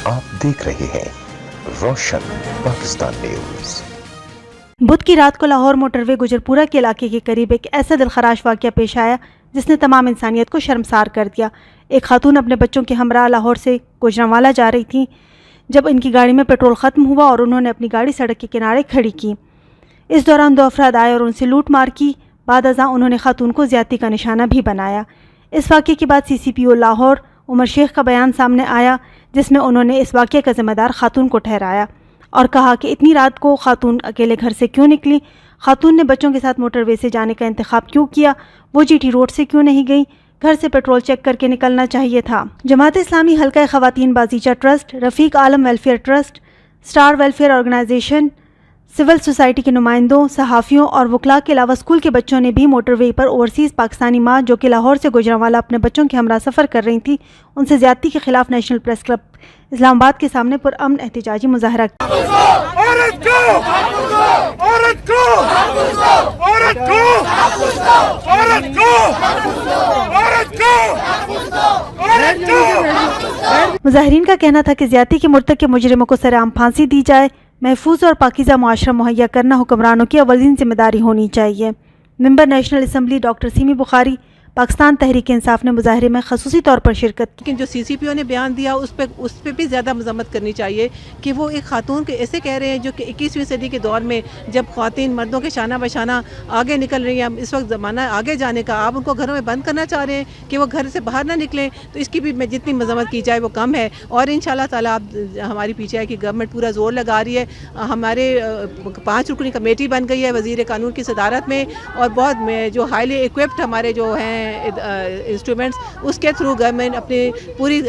आप देख रहे हैं रोशन पाकिस्तान न्यूज। बुध की रात को लाहौर मोटरवे गुजरपुरा के इलाके के करीब एक ऐसा दिलखराश वाक़या पेश आया जिसने तमाम इंसानियत को शर्मसार कर दिया। एक खातून अपने बच्चों के हमरा लाहौर से गुजरांवाला जा रही थी जब इनकी गाड़ी में पेट्रोल ख़त्म हुआ और उन्होंने अपनी गाड़ी सड़क के किनारे खड़ी की। इस दौरान 2 अफराद आए और उनसे लूट मार की। बाद अज़ां उन्होंने खातून को ज़्यादती का निशाना भी बनाया। इस वाक़े के बाद CCPO लाहौर उमर शेख का बयान सामने आया जिसमें उन्होंने इस वाक़े का ज़िम्मेदार खातून को ठहराया और कहा कि इतनी रात को खातून अकेले घर से क्यों निकली, खातून ने बच्चों के साथ मोटरवे से जाने का इंतखाब क्यों किया, वो GT रोड से क्यों नहीं गई, घर से पेट्रोल चेक करके निकलना चाहिए था। जमात इस्लामी हल्का ख़वातीन बाज़ीचा trust, Rafiq Alam welfare trust, star welfare organization, civil society के नुमाइंदों, सहाफ़ियों और वकला के अलावा स्कूल के बच्चों ने भी मोटरवे पर ओवरसीज़ पाकिस्तानी माँ जो कि लाहौर से गुजरांवाला अपने बच्चों के हमरा सफ़र कर रही थी उनसे ज़्यादती के खिलाफ नेशनल प्रेस क्लब इस्लामाबाद के सामने पुरअमन एहतजाजी मुजाहरा मुजाहिरीन का कहना था कि ज़्यादती के मुर्तकिब मुजरिमों को सरेआम फांसी दी जाए। महफूज और पाकीज़ा मुआशरा मुहैया करना हुक्मरानों की अवलीन जिम्मेदारी होनी चाहिए। Member national assembly doctor Seemi Bukhari Pakistan Tehreek Insaf ने मुजाहरे में खसूसी तौर पर शिरकत की। लेकिन जो CCPO ने बयान दिया उस पर भी ज़्यादा मजम्मत करनी चाहिए कि वो एक खातून के ऐसे कह रहे हैं जो कि 21वीं सदी के दौर में जब ख़वातीन मर्दों के शाना बशाना आगे निकल रही हैं, इस वक्त ज़माना आगे जाने का, आप उनको घरों में बंद करना चाह रहे हैं कि वो घर से बाहर ना निकलें, तो इसकी भी जितनी मजम्मत की जाए वो कम है। और इंशाल्लाह ताला आप हमारी पीछे है कि गवर्नमेंट पूरा जोर लगा रही है। हमारे 5 रुकनी कमेटी बन गई है वज़ीर कानून की सदारत में और बहुत जो हाईली इक्विप्ड हमारे जो हैं इंस्ट्रूमेंट्स उसके थ्रू गवर्नमेंट अपनी पूरी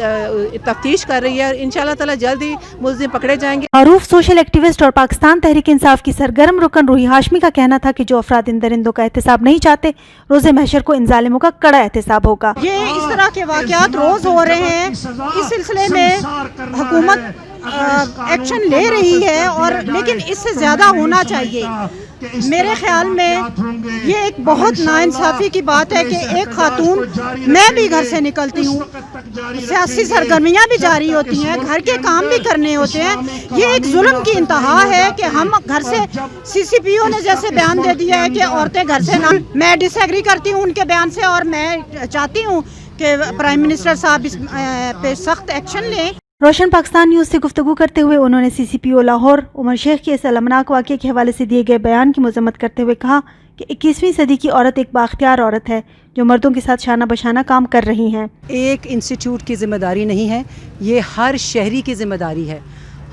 तफ्तीश कर रही है और इंशाल्लाह ताला जल्द ही मुल्ज़िम पकड़े जाएंगे। मारूफ सोशल एक्टिविस्ट और पाकिस्तान तहरीक इंसाफ की सरगर्म रुकन रूही हाशमी का कहना था कि जो अफराद इन दरिंदों का एहतसाब नहीं चाहते रोज़े महशर को इन जालिमों का कड़ा एहतसाब होगा। ये इस तरह के वाक़यात रोज़ हो रहे हैं। इस सिलसिले में हुकूमत एक्शन ले रही है और लेकिन इससे ज़्यादा होना चाहिए। मेरे ख्याल में ये एक बहुत नाइंसाफ़ी की बात है कि एक खातून, मैं भी घर से निकलती हूँ, सियासी सरगर्मियाँ भी जारी होती हैं, घर के काम भी करने होते हैं। ये एक जुल्म की इंतहा है कि हम घर से CCPO ने जैसे बयान दे दिया है कि औरतें घर से ना, मैं डिसएग्री करती हूँ उनके बयान से और मैं चाहती हूँ कि प्राइम मिनिस्टर साहब इस पे सख्त एक्शन लें। रोशन पाकिस्तान न्यूज़ से गुफ्तगू करते हुए उन्होंने CCPO लाहौर उमर शेख के इस अलमनाक वाक़े के हवाले से दिए गए बयान की मजम्मत करते हुए कहा कि 21वीं सदी की औरत एक बाख्तियार औरत है जो मर्दों के साथ शाना बशाना काम कर रही हैं। एक इंस्टीट्यूट की ज़िम्मेदारी नहीं है, ये हर शहरी की ज़िम्मेदारी है।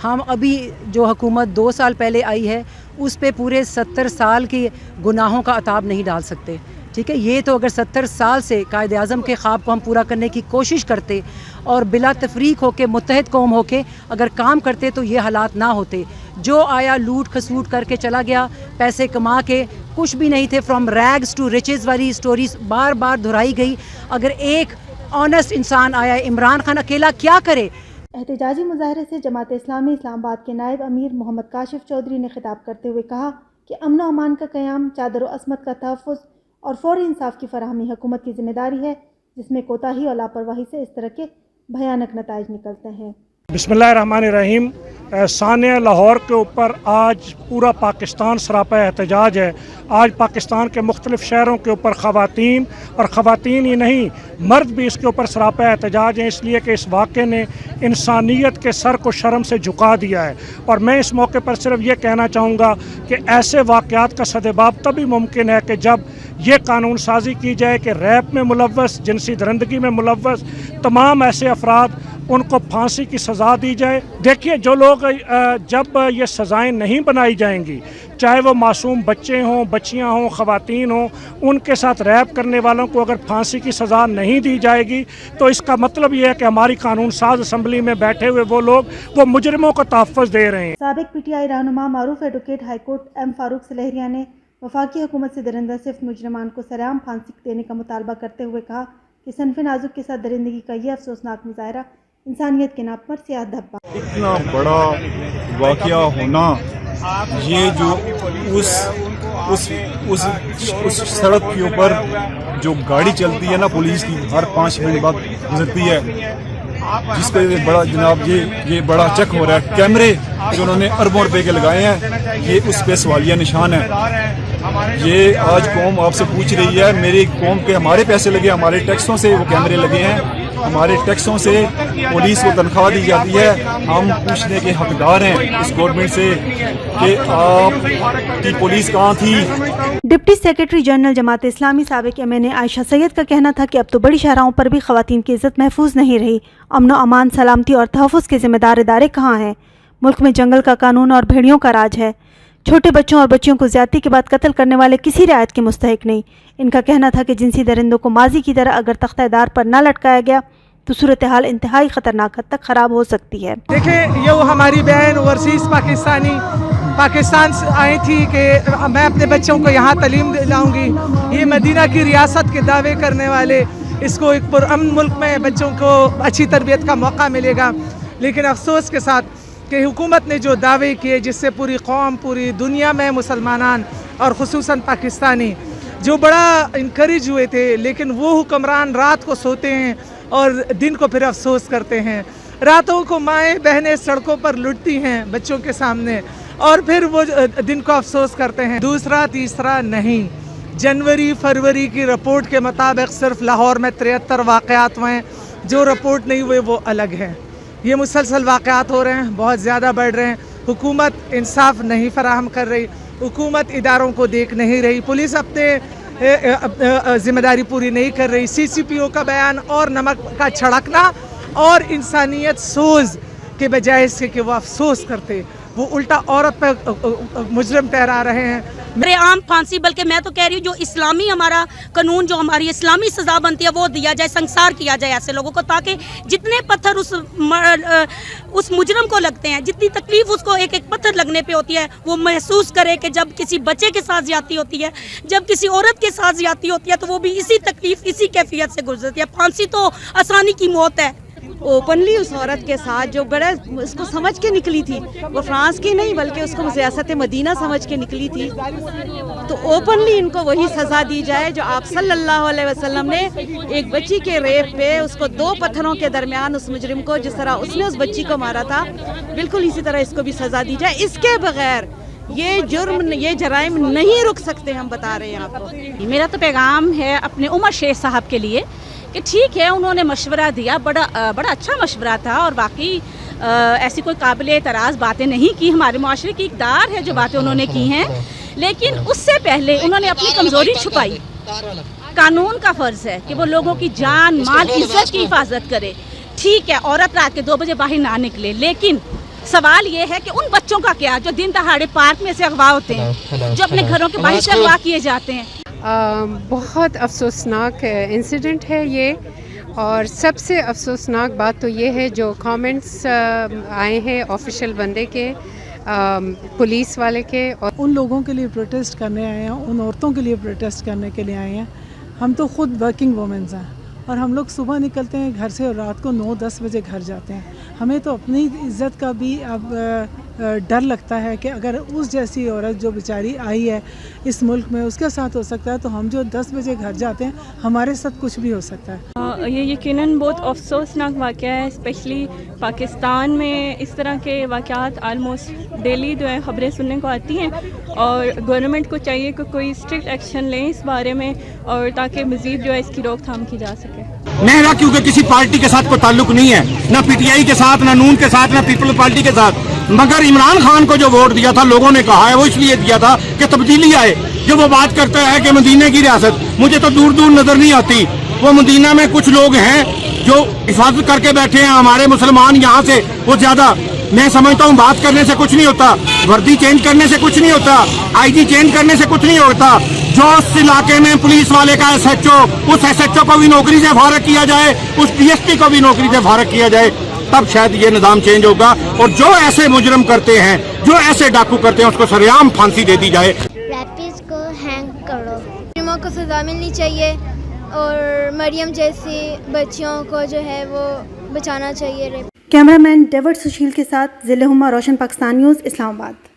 हम अभी जो हुकूमत 2 साल पहले आई है उस पे पूरे 70 साल के गुनाहों का अताब नहीं डाल सकते, ठीक है। ये तो अगर 70 साल से कायदे आज़म के ख्वाब को हम पूरा करने की कोशिश करते और बिला तफरीक होके मुत्तहिद कौम होके अगर काम करते तो ये हालात ना होते। जो आया लूट खसूट करके चला गया, पैसे कमा के, कुछ भी नहीं थे। फ्रॉम रैग्स टू रिचेज़ वाली स्टोरीज बार बार दोहराई गई। अगर एक ऑनेस्ट इंसान आया, इमरान खान अकेला क्या करे। एहतजाजी मुजाहरे से जमात इस्लामी इस्लामाबाद के नायब अमीर मोहम्मद काशिफ चौधरी ने खिताब करते हुए कहा कि अमन व अमान का क़याम, चादर व असमत का तहफ़्फ़ुज़ और फौरी इंसाफ की फराहमी हुकूमत की ज़िम्मेदारी है जिसमें कोताही और लापरवाही से इस तरह के भयानक नताइज निकलते हैं। बिस्मिल्लाहिर्रहमानिर्रहीम। सानिया लाहौर के ऊपर आज पूरा पाकिस्तान सरापा एहतजाज है। आज पाकिस्तान के मुख्तलिफ़ शहरों के ऊपर ख़वातीन और ख़वातीन ही नहीं मर्द भी इसके ऊपर सरापा एहतजाज हैं, इसलिए कि इस वाक़े ने इंसानियत के सर को शर्म से झुका दिया है। और मैं इस मौके पर सिर्फ ये कहना चाहूँगा कि ऐसे वाक़यात का सदेबाब तभी मुमकिन है कि जब ये कानून साजी की जाए कि रैप में मुलव्वस, जिनसी दरिंदगी में मुलव्वस तमाम ऐसे अफराद उनको फांसी की सज़ा दी जाए। देखिए, जो लोग जब ये सज़ाएं नहीं बनाई जाएंगी, चाहे वो मासूम बच्चे हों, बच्चियां हों, ख़वातीन हों, उनके साथ रैप करने वालों को अगर फांसी की सज़ा नहीं दी जाएगी तो इसका मतलब ये है कि हमारी कानून साज असम्बली में बैठे हुए वो लोग वो मुजरिमों को तहफ़्फ़ुज़ दे रहे हैं। साबिक़ PTI रहनुमा मारूफ एडवोकेट हाईकोर्ट M फारूक सलहरिया ने वफाकी हुकूमत से दरिंदा सिर्फ मुजरिमान को सरेआम फांसी देने का मुतालबा करते हुए कहा कि सनफ़ नाजुक के साथ दरिंदगी का यह अफसोसनाक मुजाहरा इंसानियत के नाम पर सियाह धब्बा। इतना बड़ा वाक़या होना, ये जो उस सड़क के ऊपर जो गाड़ी चलती है ना पुलिस की, हर 5 मिनट बाद गुजरती है, جس پہ بڑا جناب یہ بڑا چیک ہو رہا ہے. کیمرے جو انہوں نے اربوں روپے کے لگائے ہیں, یہ اس پہ سوالیہ نشان ہے. یہ آج قوم آپ سے پوچھ رہی ہے, میری قوم کے ہمارے پیسے لگے, ہمارے ٹیکسوں سے وہ کیمرے لگے ہیں, ہمارے ٹیکسوں سے پولیس کو تنخواہ دی جاتی ہے. ہم پوچھنے کے حقدار ہیں اس گورنمنٹ سے کہ آپ کی پولیس کہاں تھی. Deputy secretary general Jamaat Islami سابق MNA عائشہ سید کا کہنا تھا کہ اب تو بڑی شاہراہوں پر بھی خواتین کی عزت محفوظ نہیں رہی. امن و امان, سلامتی اور تحفظ کے ذمہ دار ادارے کہاں ہیں؟ ملک میں جنگل کا قانون اور بھیڑیوں کا راج ہے. چھوٹے بچوں اور بچیوں کو زیادتی کے بعد قتل کرنے والے کسی رعایت کے مستحق نہیں. ان کا کہنا تھا کہ جنسی درندوں کو ماضی کی طرح اگر تختہ دار پر نہ لٹکایا گیا تو صورتحال انتہائی خطرناک حد تک خراب ہو سکتی ہے. دیکھیں, یہ ہماری بہن اوورسیز پاکستان سے آئی تھی کہ میں اپنے بچوں کو یہاں تعلیم دلاؤں گی. یہ مدینہ کی ریاست کے دعوے کرنے والے, اس کو ایک پرامن ملک میں بچوں کو اچھی تربیت کا موقع ملے گا. لیکن افسوس کے ساتھ کہ حکومت نے جو دعوے کیے جس سے پوری قوم, پوری دنیا میں مسلمانان اور خصوصاً پاکستانی جو بڑا انکریج ہوئے تھے, لیکن وہ حکمران رات کو سوتے ہیں اور دن کو پھر افسوس کرتے ہیں. راتوں کو مائیں بہنیں سڑکوں پر لٹتی ہیں بچوں کے سامنے, اور پھر وہ دن کو افسوس کرتے ہیں. دوسرا تیسرا نہیں, جنوری فروری کی رپورٹ کے مطابق صرف لاہور میں 73 واقعات ہوئے ہیں. جو رپورٹ نہیں ہوئے وہ الگ ہیں. یہ مسلسل واقعات ہو رہے ہیں, بہت زیادہ بڑھ رہے ہیں. حکومت انصاف نہیں فراہم کر رہی, حکومت اداروں کو دیکھ نہیں رہی, پولیس اپنے ذمہ داری پوری نہیں کر رہی. CCPO کا بیان اور نمک کا چھڑکنا اور انسانیت سوز کے بجائے اس کے کہ وہ افسوس کرتے, وہ الٹا عورت پہ مجرم ٹھہرا رہے ہیں. میرے عام پھانسی, بلکہ میں تو کہہ رہی ہوں جو اسلامی ہمارا قانون, جو ہماری اسلامی سزا بنتی ہے وہ دیا جائے, سنسار کیا جائے ایسے لوگوں کو, تاکہ جتنے پتھر اس مجرم کو لگتے ہیں, جتنی تکلیف اس کو ایک ایک پتھر لگنے پہ ہوتی ہے, وہ محسوس کرے کہ جب کسی بچے کے ساتھ زیادتی ہوتی ہے, جب کسی عورت کے ساتھ زیادتی ہوتی ہے تو وہ بھی اسی تکلیف, اسی کیفیت سے گزرتی ہے. پھانسی تو آسانی کی موت ہے. اوپنلی اس عورت کے ساتھ جو بڑا اس کو سمجھ کے نکلی تھی, وہ فرانس کی نہیں بلکہ اس کو ریاست مدینہ سمجھ کے نکلی تھی, تو اوپنلی ان کو وہی سزا دی جائے جو آپ صلی اللہ علیہ وسلم نے ایک بچی کے ریپ پہ اس کو 2 پتھروں کے درمیان اس مجرم کو, جس طرح اس نے اس بچی کو مارا تھا, بالکل اسی طرح اس کو بھی سزا دی جائے. اس کے بغیر یہ جرم, یہ جرائم نہیں رک سکتے, ہم بتا رہے ہیں آپ کو. میرا تو پیغام ہے اپنے عمر شیخ صاحب کے لیے کہ ٹھیک ہے انہوں نے مشورہ دیا, بڑا اچھا مشورہ تھا, اور باقی ایسی کوئی قابل اعتراض باتیں نہیں کی. ہمارے معاشرے کی اقدار ہے جو باتیں انہوں نے کی ہیں, لیکن اس سے پہلے انہوں نے اپنی کمزوری چھپائی. قانون کا فرض ہے کہ وہ لوگوں کی جان, مال, عزت کی حفاظت کرے. ٹھیک ہے عورت رات کے 2 بجے باہر نہ نکلے, لیکن سوال یہ ہے کہ ان بچوں کا کیا جو دن دہاڑے پارک میں سے اغوا ہوتے ہیں, جو اپنے گھروں کے باہر سے اغوا کیے جاتے ہیں. بہت افسوسناک انسیڈنٹ ہے یہ, اور سب سے افسوسناک بات تو یہ ہے جو کامنٹس آئے ہیں آفیشیل بندے کے, پولیس والے کے. اور ان لوگوں کے لیے پروٹیسٹ کرنے آئے ہیں, ان عورتوں کے لیے پروٹیسٹ کرنے کے لیے آئے ہیں. ہم تو خود ورکنگ وومنز ہیں, اور ہم لوگ صبح نکلتے ہیں گھر سے اور رات کو 9-10 بجے گھر جاتے ہیں. ہمیں تو اپنی عزت کا بھی اب ڈر لگتا ہے کہ اگر اس جیسی عورت جو بیچاری آئی ہے اس ملک میں, اس کے ساتھ ہو سکتا ہے, تو ہم جو 10 بجے گھر جاتے ہیں ہمارے ساتھ کچھ بھی ہو سکتا ہے. یہ یقیناً بہت افسوسناک واقعہ ہے, اسپیشلی پاکستان میں اس طرح کے واقعات آلموسٹ ڈیلی جو ہے خبریں سننے کو آتی ہیں, اور گورنمنٹ کو چاہیے کہ کوئی اسٹرکٹ ایکشن لیں اس بارے میں, اور تاکہ مزید جو ہے اس کی روک تھام کی جا سکے. میرا کیونکہ کسی پارٹی کے ساتھ کوئی تعلق نہیں ہے, نہ PTI کے ساتھ, نہ نون کے ساتھ, نہ پیپل پارٹی کے ساتھ, مگر عمران خان کو جو ووٹ دیا تھا لوگوں نے کہا ہے وہ اس لیے دیا تھا کہ تبدیلی آئے. جو وہ بات کرتا ہے کہ مدینہ کی ریاست, مجھے تو دور دور نظر نہیں آتی. وہ مدینہ میں کچھ لوگ ہیں جو حفاظت کر کے بیٹھے ہیں, ہمارے مسلمان یہاں سے وہ زیادہ. میں سمجھتا ہوں بات کرنے سے کچھ نہیں ہوتا, وردی چینج کرنے سے کچھ نہیں ہوتا, IG چینج کرنے سے کچھ نہیں ہوتا. جو اس علاقے میں پولیس والے کا SHO, اس SHO کو بھی نوکری سے فارغ کیا جائے, اس DSP کو بھی نوکری سے فارغ کیا جائے, تب شاید یہ نظام چینج ہوگا. اور جو ایسے مجرم کرتے ہیں, جو ایسے ڈاکو کرتے ہیں, اس کو سریعام پھانسی دے دی جائے. ریپرز کو ہینگ کرو, مجرموں کو سزا ملنی چاہیے, اور مریم جیسی بچیوں کو جو ہے وہ بچانا چاہیے. کیمرہ مین ڈیوڈ سشیل کے ساتھ ذیل ہما, روشن پاکستان نیوز, اسلام آباد.